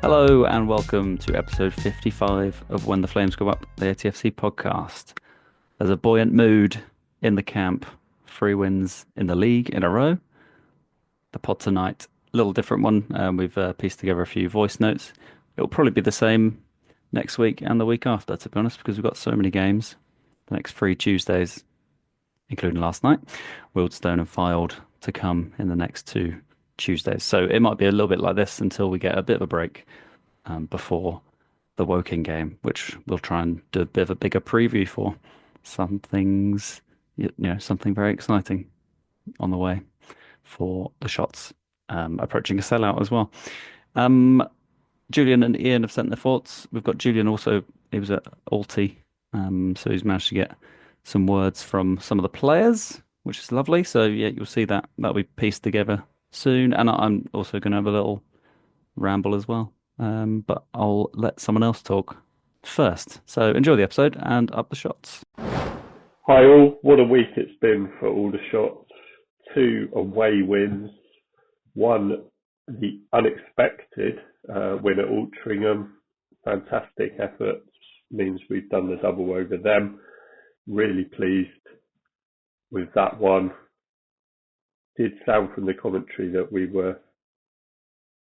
Hello and welcome to episode 55 of When the Flames Go Up, the ATFC podcast. There's a buoyant mood in the camp. 3 wins in the league in a row. The pod tonight, a little different one. We've pieced together a few voice notes. It'll probably be the same next week and the week after, to be honest, because we've got so many games. The next 3 Tuesdays, including last night, Wealdstone and Fylde to come in the next 2 Tuesdays. So it might be a little bit like this until we get a bit of a break before the Woking game, which we'll try and do a bit of a bigger preview for. Something very exciting on the way for the shots, approaching a sellout as well. Julian and Ian have sent their thoughts. We've got Julian also, he was at Alti, so he's managed to get some words from some of the players, which is lovely. So yeah, you'll see that'll be pieced together soon. And I'm also going to have a little ramble as well. But I'll let someone else talk first. So enjoy the episode and up the shots. Hi all, what a week it's been for all the shots. 2 away wins, 1 the unexpected win at Altrincham. Fantastic efforts, means we've done the double over them. Really pleased with that one. Did sound from the commentary that we were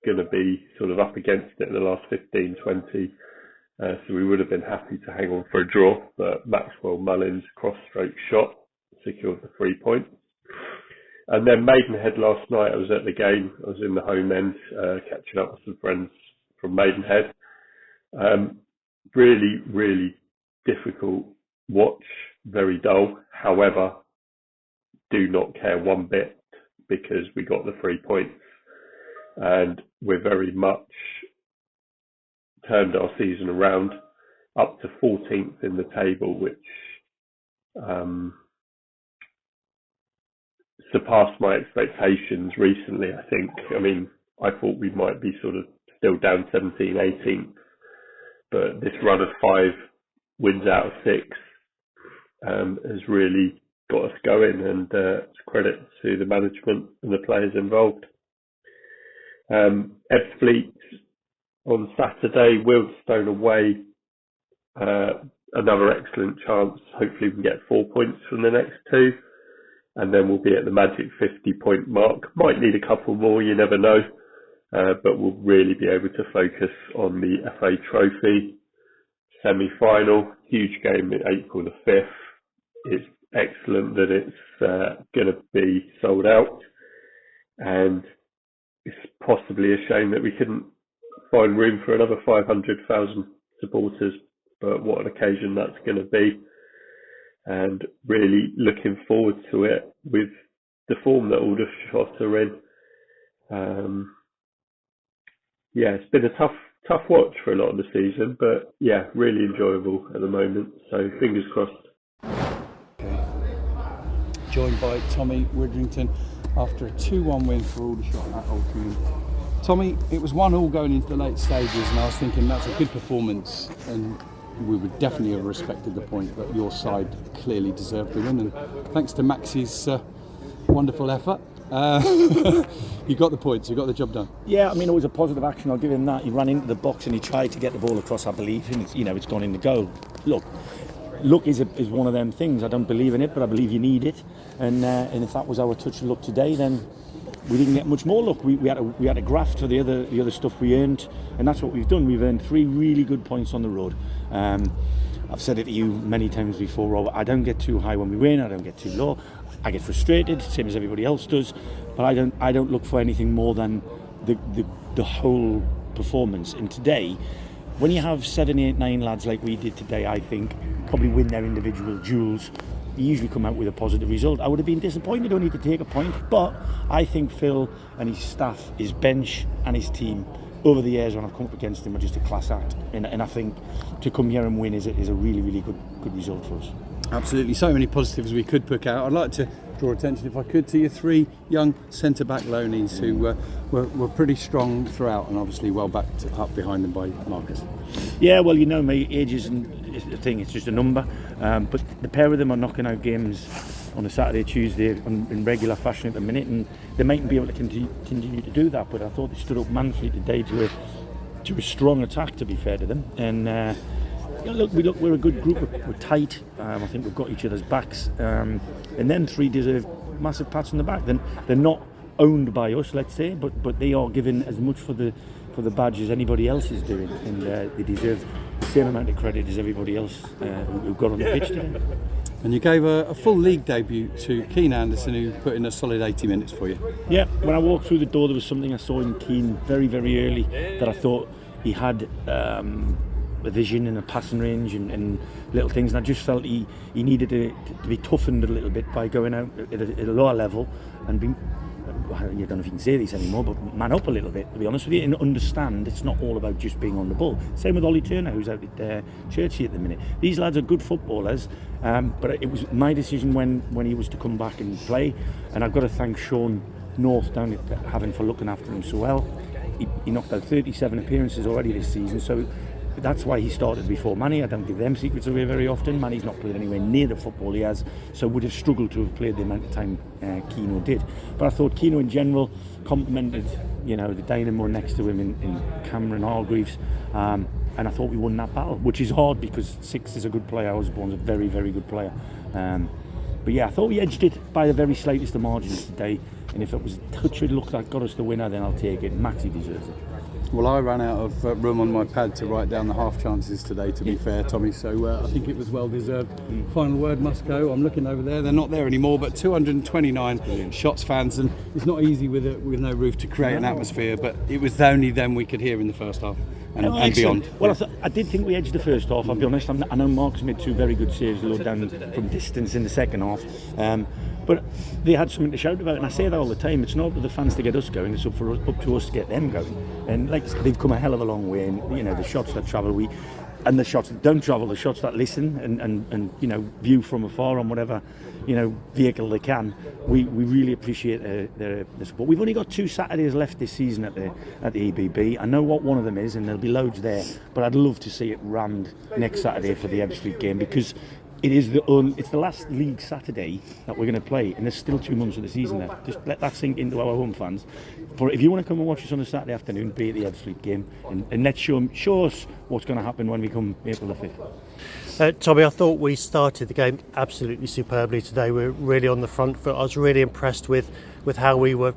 going to be sort of up against it in the last 15, 20. So we would have been happy to hang on for a draw, but Maxwell Mullins' cross-stroke shot secured the 3 points. And then Maidenhead last night, I was at the game. I was in the home end, catching up with some friends from Maidenhead. Really, really difficult watch, very dull. However, do not care one bit because we got the 3 points. And we're very much turned our season around up to 14th in the table, which surpassed my expectations recently, I think. I mean, I thought we might be sort of still down 17th, 18th, but this run of 5 wins out of 6 has really got us going, and it's credit to the management and the players involved. Ebbsfleet on Saturday, Wealdstone away, another excellent chance. Hopefully we can get 4 points from the next 2, and then we'll be at the magic 50-point mark. Might need a couple more, you never know, but we'll really be able to focus on the FA Trophy semi-final. Huge game in April the 5th. It's excellent that it's going to be sold out, and it's possibly a shame that we couldn't find room for another 500,000 supporters, but what an occasion that's going to be, and really looking forward to it with the form that all the shots are in. It's been a tough watch for a lot of the season, but yeah, really enjoyable at the moment, so fingers crossed. Okay. Joined by Tommy Witherington after a 2-1 win for Aldershot at Altrincham. Tommy, it was 1-1 going into the late stages, and I was thinking that's a good performance, and we would definitely have respected the point that your side clearly deserved the win, and thanks to Max's wonderful effort, you got the points, you got the job done. Yeah, I mean, it was a positive action, I'll give him that. He ran into the box and he tried to get the ball across, I believe, and it's gone in the goal. Luck is one of them things. I don't believe in it, but I believe you need it. And if that was our touch of luck today, then we didn't get much more luck. We had a graft for the other stuff we earned, and that's what we've done. We've earned 3 really good points on the road. I've said it to you many times before, Robert. I don't get too high when we win. I don't get too low. I get frustrated, same as everybody else does. But I don't look for anything more than the whole performance. And today, when you have 7, 8, 9 lads like we did today, I think probably win their individual duels, you usually come out with a positive result. I would have been disappointed only to take a point, but I think Phil and his staff, his bench and his team, over the years when I've come up against him, are just a class act. And I think to come here and win is a really, really good result for us. Absolutely, so many positives we could pick out. I'd like to draw attention, if I could, to your 3 young centre-back loanees who were pretty strong throughout, and obviously well backed up behind them by Marcus. Yeah, well, you know me, age isn't a thing, it's just a number. But the pair of them are knocking out games on a Saturday, Tuesday in regular fashion at the minute, and they mightn't be able to continue to do that, but I thought they stood up manfully today to to a strong attack, to be fair to them. And we're a good group. We're tight. I think we've got each other's backs. And them three deserve massive pats on the back. They're not owned by us, let's say, but they are given as much for the badge as anybody else is doing, and they deserve the same amount of credit as everybody else who got on the pitch today. And you gave a full league debut to Keane Anderson, who put in a solid 80 minutes for you. Yeah, when I walked through the door, there was something I saw in Keane very, very early that I thought he had a vision and a passing range and little things, and I just felt he needed to be toughened a little bit by going out at a lower level and being, I don't know if you can say this anymore, but man up a little bit, to be honest with you, and understand it's not all about just being on the ball. Same with Ollie Turner, who's out at Churchy at the minute. These lads are good footballers, but it was my decision when he was to come back and play, and I've got to thank Sean North down at Havant for looking after him so well. He knocked out 37 appearances already this season, so that's why he started before Manny. I don't give them secrets away very often. Manny's not played anywhere near the football he has, so would have struggled to have played the amount of time Keno did. But I thought Keno in general complemented, the dynamo next to him in Cameron Hargreaves, and I thought we won that battle, which is hard because Six is a good player. Osborne's a very, very good player. But yeah, I thought we edged it by the very slightest of margins today, and if it was a touch of luck that got us the winner, then I'll take it. Maxi deserves it. Well, I ran out of room on my pad to write down the half chances today, to be fair, Tommy, so I think it was well deserved. Final word must go. I'm looking over there, they're not there anymore, but 229 shots, fans, and it's not easy with no roof to create an atmosphere, but it was only them we could hear in the first half and beyond. Well, I did think we edged the first half, I'll be honest. I know Mark's made two very good saves low down from distance in the second half, but they had something to shout about, and I say that all the time. It's not up to the fans to get us going, it's up to us to get them going. And like, they've come a hell of a long way, and the shots that travel, and the shots that don't travel, the shots that listen and view from afar on whatever vehicle they can, we really appreciate their support. We've only got 2 Saturdays left this season at the EBB. I know what one of them is, and there'll be loads there, but I'd love to see it rammed next Saturday for the Ebbsfleet game, because it's the last league Saturday that we're going to play, and there's still 2 months of the season left. Just let that sink into our home fans. If you want to come and watch us on a Saturday afternoon, be at the Ebbsfleet game, and let's show us what's going to happen when we come April the 5th. Tommy, I thought we started the game absolutely superbly today. We were really on the front foot. I was really impressed with how we were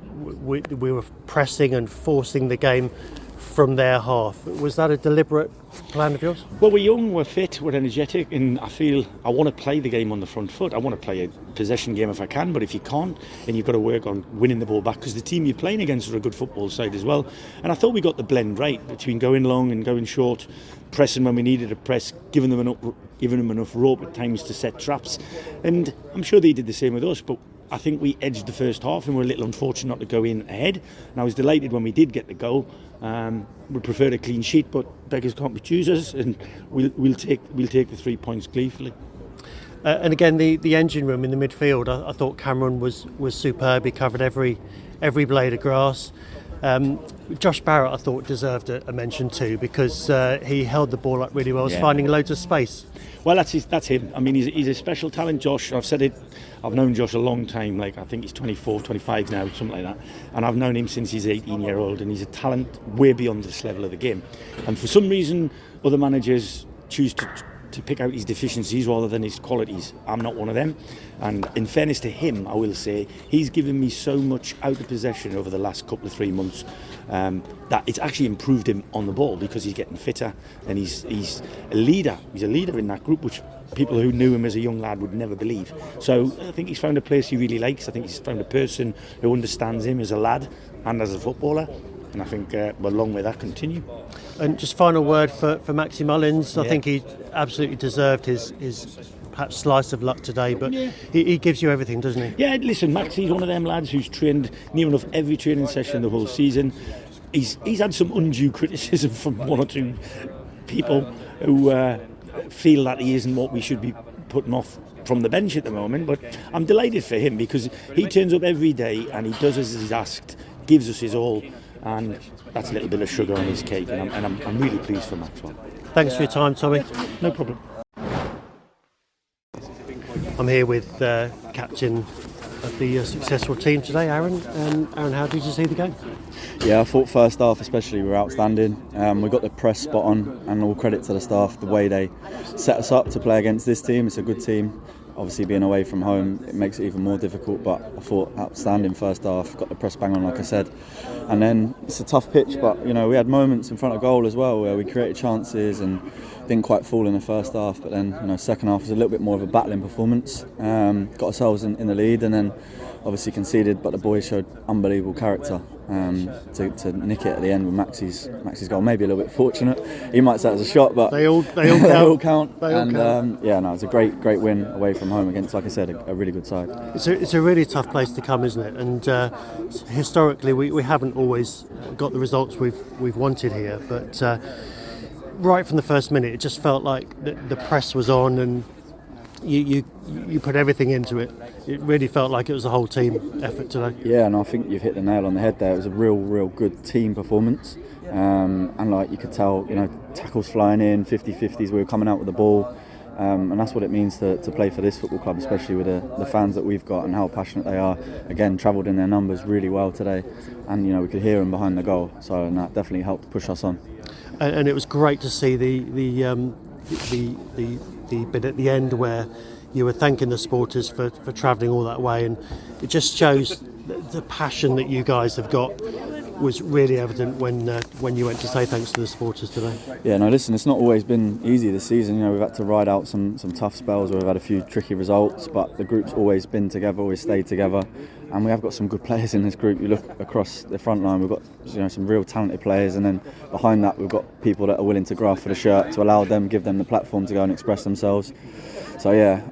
pressing and forcing the game from their half. Was that a deliberate plan of yours? Well, we're young, we're fit, we're energetic, and I feel I want to play the game on the front foot. I want to play a possession game if I can, but if you can't, then you've got to work on winning the ball back, because the team you're playing against are a good football side as well. And I thought we got the blend right between going long and going short, pressing when we needed to press, giving them enough rope at times to set traps. And I'm sure they did the same with us, but I think we edged the first half and we're a little unfortunate not to go in ahead. And I was delighted when we did get the goal. We preferred a clean sheet, but beggars can't be choosers, and we'll take the 3 points gleefully. And again, the engine room in the midfield, I thought Cameron was superb. He covered every blade of grass. Josh Barrett, I thought, deserved a mention too, because he held the ball up really well. He was finding loads of space. Well, that's him. I mean, he's a special talent, Josh. I've said it. I've known Josh a long time. I think he's 24, 25 now, something like that. And I've known him since he's 18-year-old, and he's a talent way beyond this level of the game. And for some reason, other managers choose to pick out his deficiencies rather than his qualities. I'm not one of them. And in fairness to him, I will say, he's given me so much out of possession over the last couple of 3 months that it's actually improved him on the ball, because he's getting fitter, and he's a leader. He's a leader in that group, which people who knew him as a young lad would never believe. So I think he's found a place he really likes. I think he's found a person who understands him as a lad and as a footballer. And I think we'll long may that continue. And just final word for Maxi Mullins. I think he absolutely deserved his perhaps slice of luck today, but he gives you everything, doesn't he? Yeah, listen, Maxi's one of them lads who's trained near enough every training session the whole season. He's had some undue criticism from 1 or 2 people who feel that he isn't what we should be putting off from the bench at the moment, but I'm delighted for him, because he turns up every day and he does as he's asked, gives us his all, and that's a little bit of sugar on his cake, and I'm really pleased for Maxwell. Thanks for your time, Tommy. No problem. I'm here with captain of the successful team today, Aaron. Aaron, how did you see the game? Yeah, I thought first half especially we were outstanding. We got the press spot on, and all credit to the staff, the way they set us up to play against this team. It's a good team. Obviously being away from home, it makes it even more difficult, but I thought outstanding first half, got the press bang on like I said. And then it's a tough pitch, but we had moments in front of goal as well where we created chances and didn't quite fall in the first half, but then second half was a little bit more of a battling performance. Got ourselves in the lead and then obviously conceded, but the boys showed unbelievable character to nick it at the end with Maxi's goal. Maybe a little bit fortunate. He might say it was a shot, but They all count. It's a great win away from home against, like I said, a really good side. It's a really tough place to come, isn't it? And historically, we haven't always got the results we've wanted here. But right from the first minute, it just felt like the press was on, and you put everything into it. It really felt like it was a whole team effort today. Yeah, and I think you've hit the nail on the head there. It was a real good team performance. And like you could tell, tackles flying in, 50-50s, we were coming out with the ball. And that's what it means to play for this football club, especially with the fans that we've got and how passionate they are. Again, travelled in their numbers really well today, and we could hear them behind the goal. So that definitely helped push us on. And it was great to see the bit at the end where you were thanking the supporters for travelling all that way, and it just shows the passion that you guys have got was really evident when you went to say thanks to the supporters today. Yeah, no, listen, it's not always been easy this season. We've had to ride out some tough spells where we've had a few tricky results, but the group's always been together, always stayed together, and we have got some good players in this group. You look across the front line, we've got some real talented players, and then behind that we've got people that are willing to graft for the shirt to allow them, give them the platform to go and express themselves. So yeah,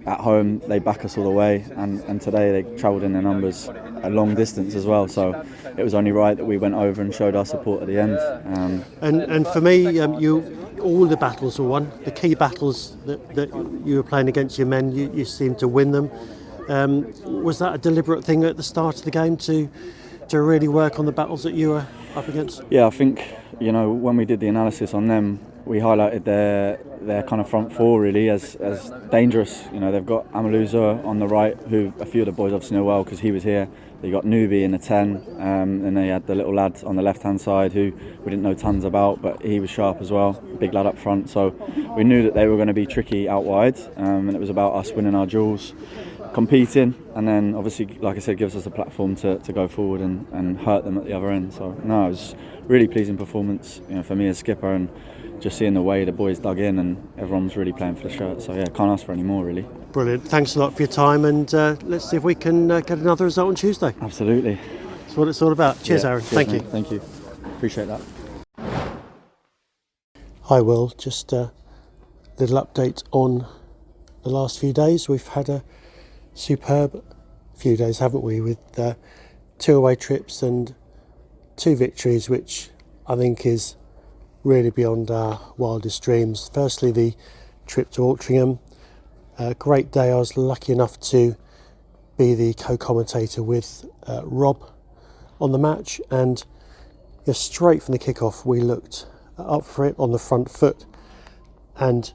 at home they back us all the way, and today they travelled in their numbers a long distance as well. So it was only right that we went over and showed our support at the end. And for me, all the battles were won. The key battles that you were playing against your men, you seemed to win them. Was that a deliberate thing at the start of the game to really work on the battles that you were up against? Yeah, I think when we did the analysis on them, we highlighted their kind of front four really as dangerous. They've got Amaluza on the right, who a few of the boys obviously know well because he was here. They got Newby in the 10, and they had the little lad on the left hand side who we didn't know tons about, but he was sharp as well, big lad up front. So we knew that they were going to be tricky out wide, and it was about us winning our duels, competing, and then obviously, like I said, gives us a platform to go forward and hurt them at the other end. So no, it was a really pleasing performance for me as skipper, and just seeing the way the boys dug in and everyone's really playing for the shirt. So yeah, can't ask for any more really. Brilliant. Thanks a lot for your time, and let's see if we can get another result on Tuesday. Absolutely. That's what it's all about. Cheers, Aaron. Cheers, Thank mate. you. Thank you. Appreciate that. Hi, Will. Just a little update on the last few days. We've had a superb few days, haven't we, with 2 away trips and 2 victories, which I think is really beyond our wildest dreams. Firstly, the trip to Altrincham. A great day. I was lucky enough to be the co-commentator with Rob on the match, and straight from the kick-off we looked up for it on the front foot and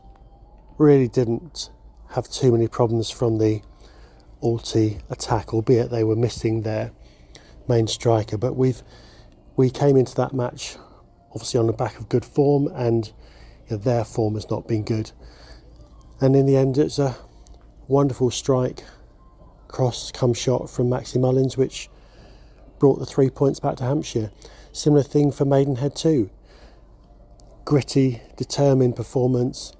really didn't have too many problems from the Alti attack, albeit they were missing their main striker. But we came into that match obviously on the back of good form, and their form has not been good. And in the end, it's a wonderful strike, cross come shot from Maxi Mullins, which brought the 3 points back to Hampshire. Similar thing for Maidenhead too. Gritty, determined performance,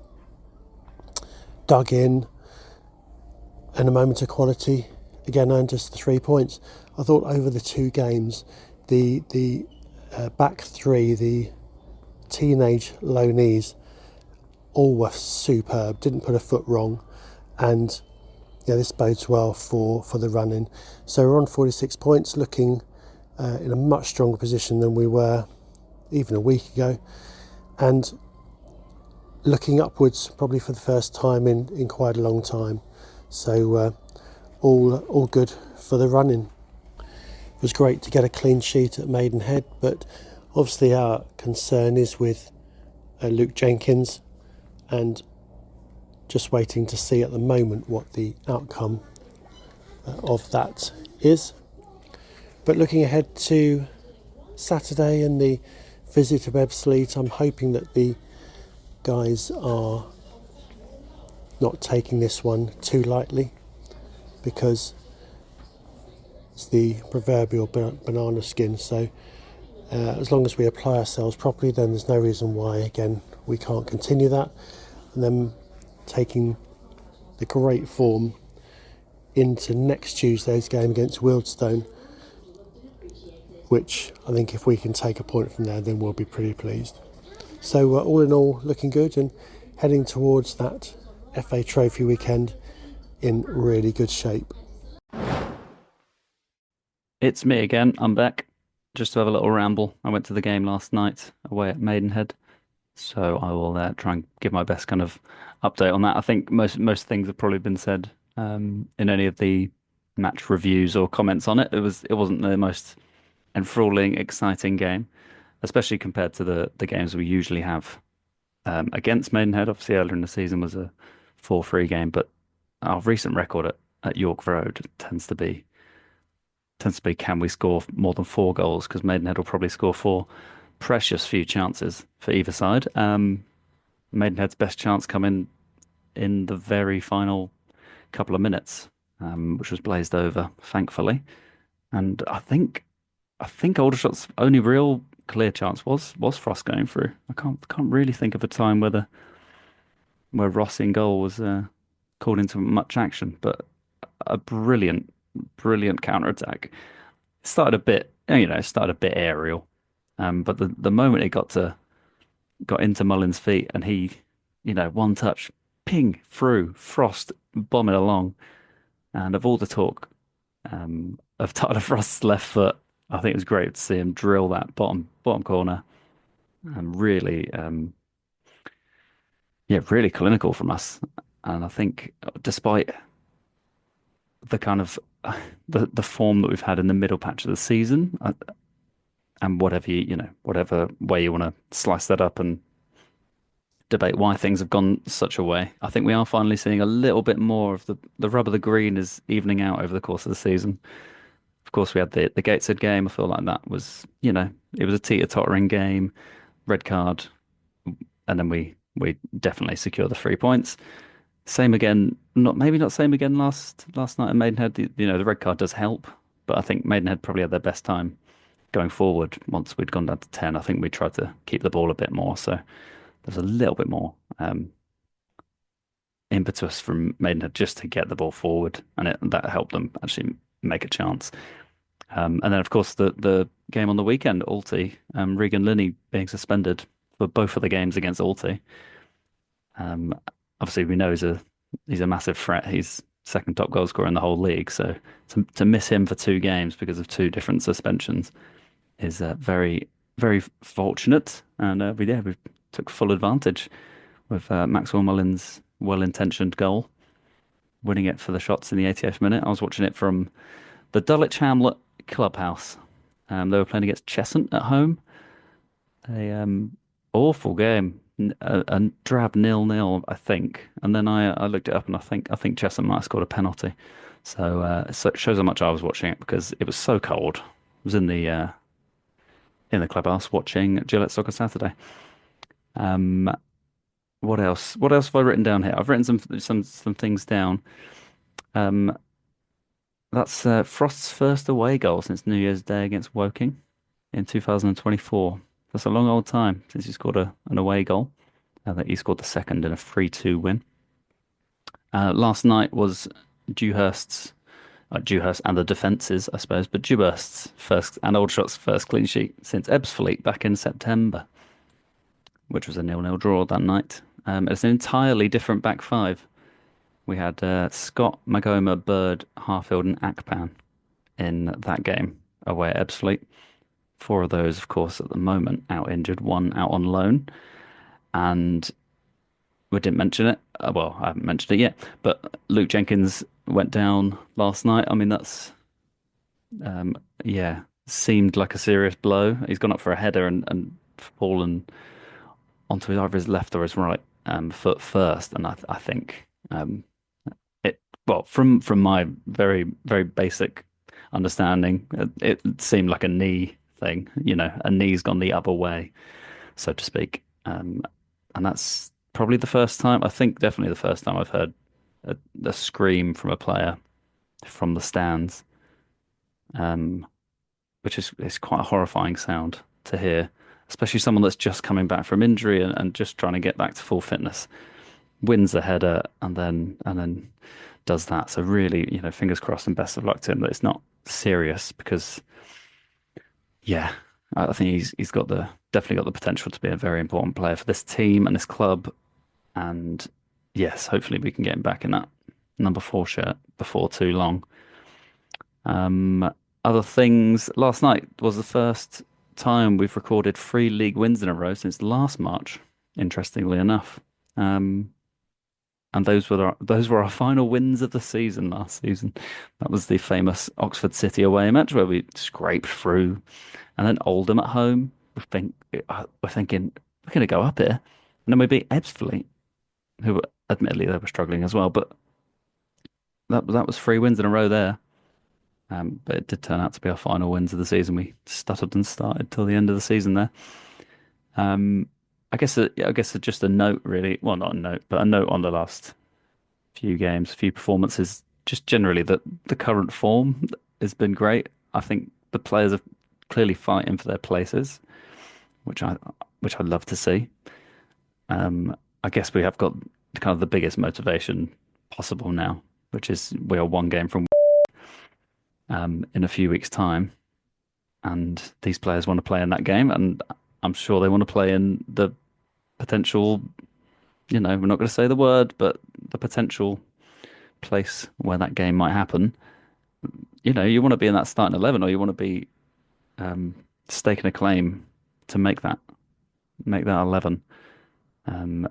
dug in, and a moment of quality again earned us the 3 points. I thought over the 2 games, the back three, the teenage loanees, all were superb, didn't put a foot wrong, and this bodes well for the run-in. So we're on 46 points, looking in a much stronger position than we were even a week ago, and looking upwards probably for the first time in quite a long time. So all good for the run-in. It was great to get a clean sheet at Maidenhead, but obviously our concern is with Luke Jenkins, and just waiting to see at the moment what the outcome of that is. But looking ahead to Saturday and the visit of Ebbsfleet, I'm hoping that the guys are not taking this one too lightly, because it's the proverbial banana skin. So as long as we apply ourselves properly, then there's no reason why, again, we can't continue that. And then taking the great form into next Tuesday's game against Wealdstone, which I think if we can take a point from there, then we'll be pretty pleased. So all in all, looking good and heading towards that FA Trophy weekend in really good shape. It's me again. I'm back. Just to have a little ramble. I went to the game last night away at Maidenhead, so I will try and give my best kind of update on that. I think most things have probably been said in any of the match reviews or comments on it. It wasn't the most enthralling, exciting game, especially compared to the games we usually have against Maidenhead. Obviously, earlier in the season was a 4-3 game, but our recent record at York Road tends to be, can we score more than 4 goals? Because Maidenhead will probably score 4. Precious few chances for either side. Maidenhead's best chance coming in the very final couple of minutes, which was blazed over, thankfully. And I think Aldershot's only real clear chance was Frost going through. I can't really think of a time where Rossi in goal was called into much action, but a brilliant counter attack. It started a bit aerial, but the moment it got into Mullins' feet and he, one touch, ping through, Frost bombing along, and of all the talk of Tyler Frost's left foot, I think it was great to see him drill that bottom corner, and really, really clinical from us. And I think despite the kind of the form that we've had in the middle patch of the season, and whatever way you want to slice that up and debate why things have gone such a way, I think we are finally seeing a little bit more of the rub of the green is evening out over the course of the season. Of course, we had the Gateshead game. I feel like that was, it was a teeter-tottering game, red card, and then we definitely secure the 3 points. Same again, maybe not same again last night at Maidenhead. The red card does help, but I think Maidenhead probably had their best time going forward once we'd gone down to 10. I think we tried to keep the ball a bit more, so there's a little bit more impetus from Maidenhead just to get the ball forward, and that helped them actually make a chance. And then, of course, the game on the weekend, Alty, Regan Linney being suspended for both of the games against Alty. Obviously, we know he's a massive threat. He's second top goal scorer in the whole league. So to miss him for 2 games because of 2 different suspensions is very, very fortunate. And we took full advantage with Maxwell Mullins' well-intentioned goal, winning it for the shots in the 88th minute. I was watching it from the Dulwich Hamlet clubhouse. They were playing against Cheshunt at home. A awful game. A drab 0-0, I think. And then I looked it up, and I think Cheshunt might have scored a penalty. So it shows how much I was watching it, because it was so cold. I was in the clubhouse watching Gillette Soccer Saturday. What else? What else have I written down here? I've written some things down. That's Frost's first away goal since New Year's Day against Woking in 2024. That's a long old time since he scored an away goal. I think he scored the second in a 3-2 win. Last night was Dewhurst and the defences, I suppose, but Dewhurst's first and Aldershot's first clean sheet since Ebbsfleet back in September, which was a 0-0 draw that night. It's an entirely different back five. We had Scott, Magoma, Bird, Harfield, and Akpan in that game away at Ebbsfleet. 4 of those, of course, at the moment out injured, 1 out on loan. And we didn't mention it. Well, I haven't mentioned it yet, but Luke Jenkins went down last night. I mean, that's, seemed like a serious blow. He's gone up for a header and fallen onto either his left or his right foot first. And I think from my very, very basic understanding, it seemed like a knee thing, a knee's gone the other way, so to speak. And that's probably the first time, I think definitely the first time I've heard a scream from a player from the stands, um, which is quite a horrifying sound to hear, especially someone that's just coming back from injury and just trying to get back to full fitness, wins the header and then does that. So really, fingers crossed and best of luck to him that it's not serious because, yeah, I think he's definitely got the potential to be a very important player for this team and this club. And yes, hopefully we can get him back in that number 4 shirt before too long. Other things, last night was the first time we've recorded 3 league wins in a row since last March, interestingly enough. And those were our final wins of the season last season. That was the famous Oxford City away match where we scraped through, and then Oldham at home. We're thinking we're going to go up here, and then we beat Ebbsfleet, who admittedly they were struggling as well, but that was 3 wins in a row there. But it did turn out to be our final wins of the season. We stuttered and started till the end of the season there. I guess just a note, really. Well, not a note, but a note on the last few games, few performances. Just generally, the current form has been great. I think the players are clearly fighting for their places, which I love to see. I guess we have got kind of the biggest motivation possible now, which is we are 1 game from in a few weeks' time, and these players want to play in that game, and I'm sure they want to play in the potential, we're not going to say the word, but the potential place where that game might happen. You want to be in that starting 11, or you want to be staking a claim to make that 11. And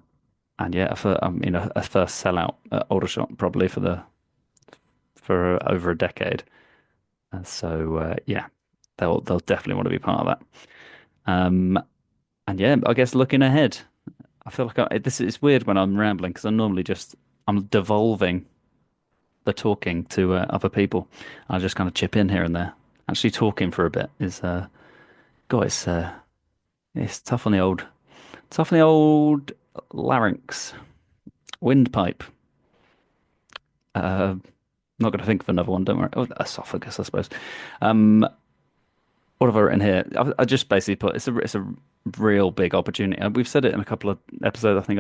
yeah, a first sellout at Aldershot probably for over a decade. So yeah, they'll definitely want to be part of that. And yeah, I guess looking ahead, I feel like this is weird when I'm rambling because I'm devolving the talking to other people. I just kind of chip in here and there. Actually, talking for a bit is God, it's tough on the old larynx, windpipe. Not going to think of another one. Don't worry. Oh, esophagus, I suppose. What have I written here? I just basically put it's a real big opportunity. We've said it in a couple of episodes. I think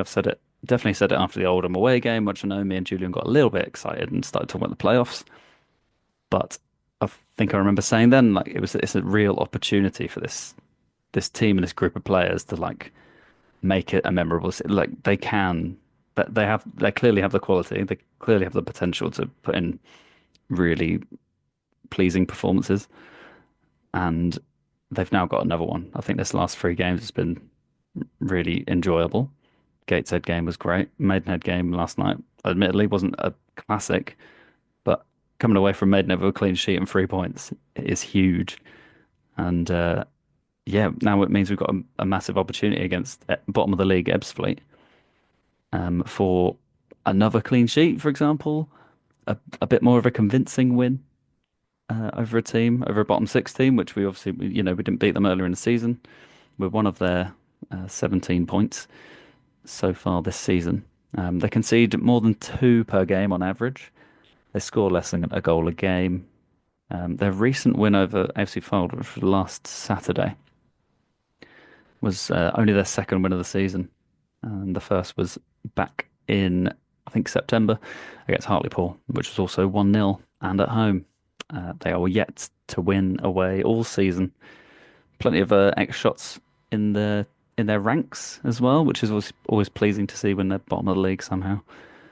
definitely said it after the Oldham away game, which I know me and Julian got a little bit excited and started talking about the playoffs. But I think I remember saying then, like it's a real opportunity for this team and this group of players to like make it a memorable. Like they can, but they clearly have the quality. They clearly have the potential to put in really pleasing performances. And they've now got another one. I think this last 3 games has been really enjoyable. Gateshead game was great. Maidenhead game last night, admittedly, wasn't a classic, but coming away from Maidenhead with a clean sheet and 3 points is huge. And yeah, now it means we've got a massive opportunity against bottom of the league Ebbsfleet for another clean sheet, for example, a bit more of a convincing win over a bottom 6 team, which we obviously, we didn't beat them earlier in the season. We're one of their 17 points so far this season. They concede more than 2 per game on average. They score less than a goal a game. Their recent win over AFC Fylde, which was last Saturday, was only their 2nd win of the season. And the first was back in, I think, September against Hartlepool, which was also 1-0 and at home. They are yet to win away all season. Plenty of X shots in their ranks as well, which is always pleasing to see when they're bottom of the league somehow.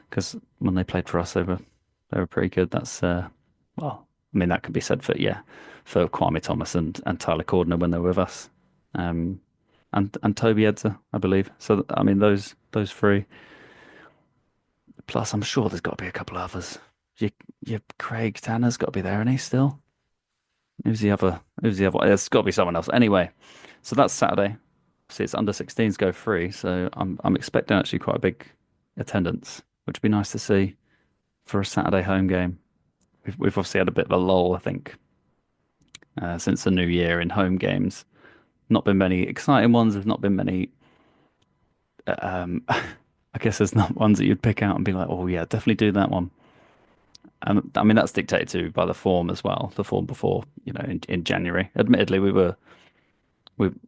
Because when they played for us, they were pretty good. That's well, I mean that could be said for Kwame Thomas and Tyler Cordner when they were with us, and Toby Edzer, I believe. So I mean those 3. Plus, I'm sure there's got to be a couple of others. Your Craig Tanner's got to be there, and he's still. Who's the other one? There's got to be someone else. Anyway, so that's Saturday. See, it's under 16s go free, so I'm expecting actually quite a big attendance, which would be nice to see for a Saturday home game. We've obviously had a bit of a lull, I think, since the new year in home games. Not been many exciting ones. There's not been many. I guess there's not ones that you'd pick out and be like, oh yeah, definitely do that one. And I mean that's dictated to by the form as well. The form before, in January. Admittedly, we're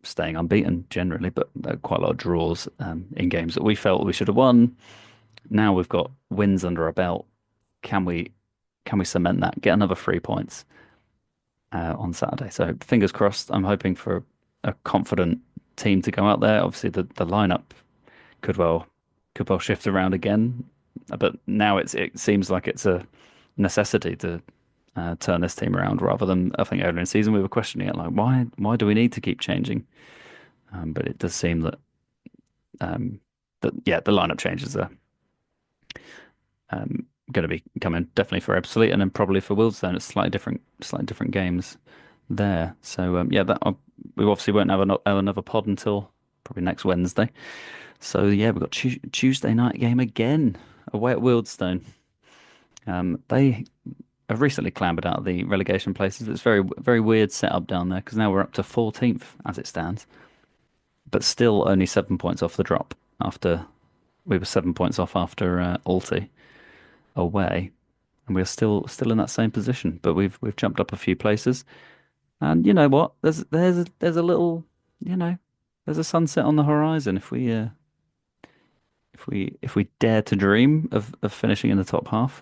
staying unbeaten generally, but there are quite a lot of draws in games that we felt we should have won. Now we've got wins under our belt. Can we cement that? Get another 3 points on Saturday. So fingers crossed. I'm hoping for a confident team to go out there. Obviously, the lineup could well shift around again, but now it seems like it's a necessity to turn this team around rather than I think earlier in the season we were questioning it like why do we need to keep changing? But it does seem that the lineup changes are going to be coming definitely for Ebbsfleet and then probably for Wealdstone. It's slightly different games there. So we obviously won't have another pod until probably next Wednesday. So yeah, we've got Tuesday night game again away at Wealdstone. They have recently clambered out of the relegation places. It's very very weird setup down there because now we're up to 14th as it stands, but still only 7 points off the drop after we were 7 points off after Alty away, and we're still in that same position. But we've jumped up a few places, and you know what? There's a little there's a sunset on the horizon if we dare to dream of finishing in the top half.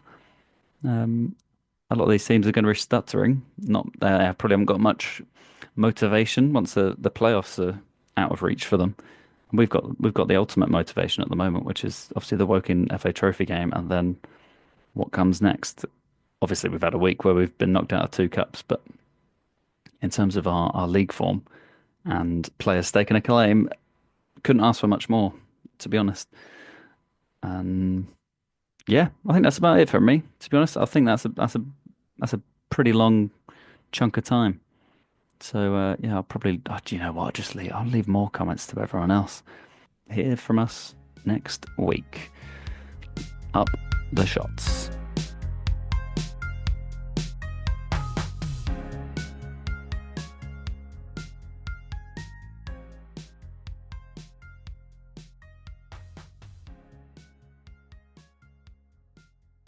A lot of these teams are going to be stuttering. Not probably haven't got much motivation once the playoffs are out of reach for them. We've got the ultimate motivation at the moment, which is obviously the Woking FA Trophy game, and then what comes next. Obviously, we've had a week where we've been knocked out of 2 cups, but in terms of our league form and players staking a claim, couldn't ask for much more, to be honest. And yeah, I think that's about it for me. To be honest, I think that's a pretty long chunk of time. So yeah, I'll probably. Do you know what? I'll leave more comments to everyone else. Hear from us next week. Up the shots.